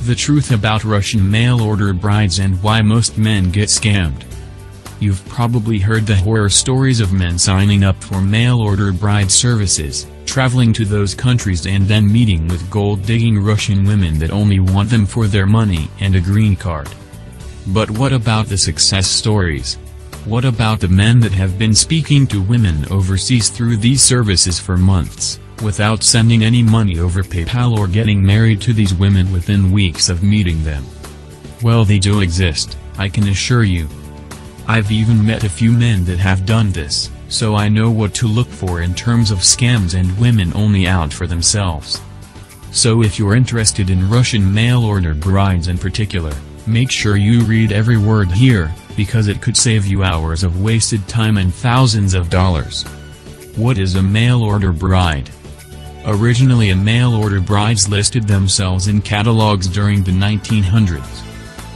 The truth about Russian mail-order brides and why most men get scammed. You've probably heard the horror stories of men signing up for mail-order bride services, traveling to those countries and then meeting with gold-digging Russian women that only want them for their money and a green card. But what about the success stories? What about the men that have been speaking to women overseas through these services for months, without sending any money over PayPal or getting married to these women within weeks of meeting them? Well, they do exist, I can assure you. I've even met a few men that have done this, so I know what to look for in terms of scams and women only out for themselves. So if you're interested in Russian mail-order brides in particular, make sure you read every word here, because it could save you hours of wasted time and thousands of dollars. What is a mail-order bride? Originally, a mail-order brides listed themselves in catalogs during the 1900s.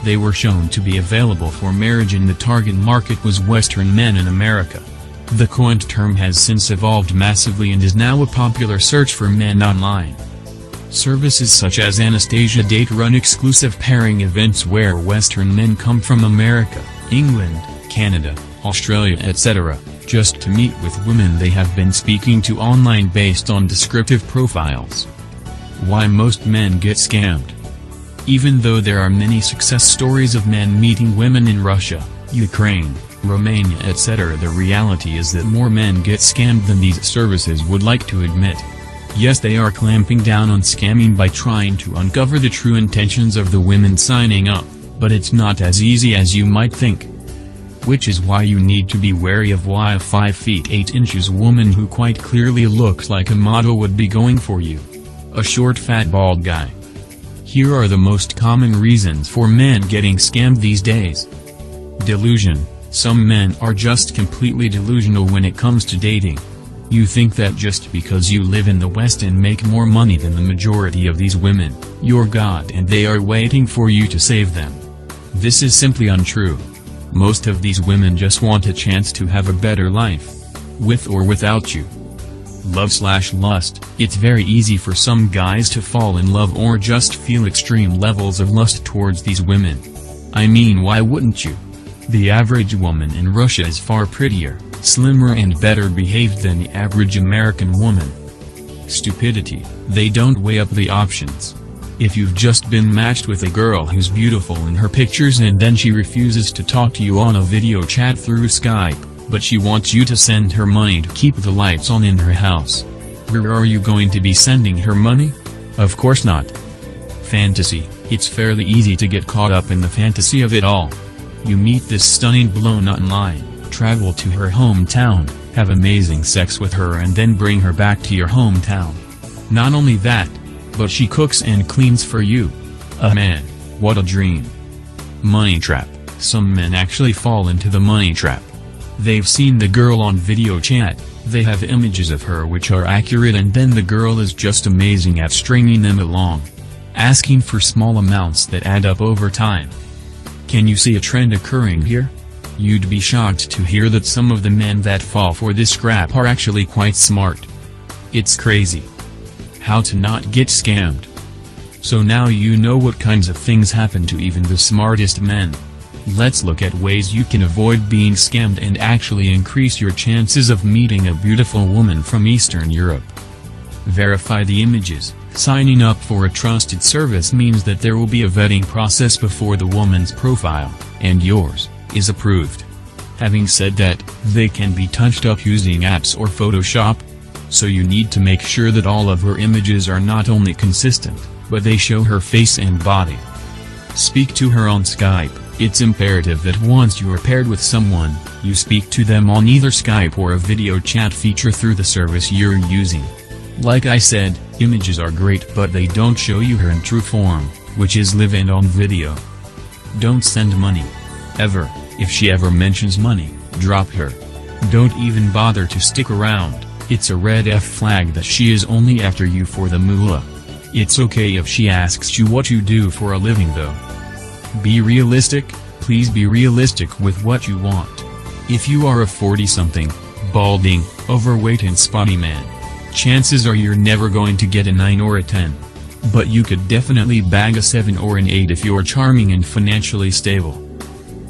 They were shown to be available for marriage, and the target market was Western men in America. The coined term has since evolved massively and is now a popular search for men online. Services such as Anastasia Date run exclusive pairing events where Western men come from America, England, Canada, Australia, etc., just to meet with women they have been speaking to online based on descriptive profiles. Why most men get scammed? Even though there are many success stories of men meeting women in Russia, Ukraine, Romania, etc., the reality is that more men get scammed than these services would like to admit. Yes, they are clamping down on scamming by trying to uncover the true intentions of the women signing up, but it's not as easy as you might think. Which is why you need to be wary of why a 5 feet 8 inches woman who quite clearly looks like a model would be going for you. A short fat bald guy. Here are the most common reasons for men getting scammed these days. Delusion. Some men are just completely delusional when it comes to dating. You think that just because you live in the West and make more money than the majority of these women, you're God and they are waiting for you to save them. This is simply untrue. Most of these women just want a chance to have a better life. With or without you. Love/lust. It's very easy for some guys to fall in love or just feel extreme levels of lust towards these women. I mean, why wouldn't you? The average woman in Russia is far prettier, slimmer and better behaved than the average American woman. Stupidity. They don't weigh up the options. If you've just been matched with a girl who's beautiful in her pictures and then she refuses to talk to you on a video chat through Skype, but she wants you to send her money to keep the lights on in her house, where are you going to be sending her money? Of course not. Fantasy. It's fairly easy to get caught up in the fantasy of it all. You meet this stunning blonde online, travel to her hometown, have amazing sex with her and then bring her back to your hometown. Not only that, but she cooks and cleans for you. Man, what a dream. Money trap. Some men actually fall into the money trap. They've seen the girl on video chat, they have images of her which are accurate, and then the girl is just amazing at stringing them along, asking for small amounts that add up over time. Can you see a trend occurring here? You'd be shocked to hear that some of the men that fall for this crap are actually quite smart. It's crazy. How to not get scammed. So now you know what kinds of things happen to even the smartest men. Let's look at ways you can avoid being scammed and actually increase your chances of meeting a beautiful woman from Eastern Europe. Verify the images. Signing up for a trusted service means that there will be a vetting process before the woman's profile, and yours, is approved. Having said that, they can be touched up using apps or Photoshop. So you need to make sure that all of her images are not only consistent, but they show her face and body. Speak to her on Skype. It's imperative that once you are paired with someone, you speak to them on either Skype or a video chat feature through the service you're using. Like I said, images are great, but they don't show you her in true form, which is live and on video. Don't send money. Ever. If she ever mentions money, drop her. Don't even bother to stick around. It's a red flag that she is only after you for the moolah. It's okay if she asks you what you do for a living though. Be realistic. Please be realistic with what you want. If you are a 40-something, balding, overweight and spotty man, chances are you're never going to get a 9 or a 10. But you could definitely bag a 7 or an 8 if you're charming and financially stable.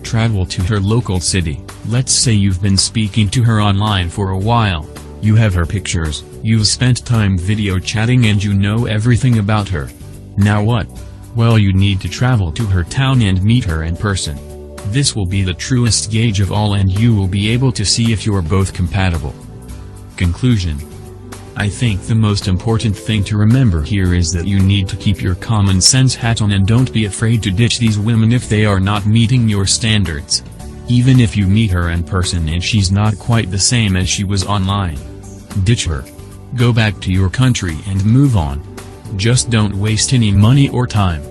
Travel to her local city. Let's say you've been speaking to her online for a while. You have her pictures, you've spent time video chatting, and you know everything about her. Now what? Well, you need to travel to her town and meet her in person. This will be the truest gauge of all, and you will be able to see if you're both compatible. Conclusion. I think the most important thing to remember here is that you need to keep your common sense hat on and don't be afraid to ditch these women if they are not meeting your standards. Even if you meet her in person and she's not quite the same as she was online. Ditch her. Go back to your country and move on. Just don't waste any money or time.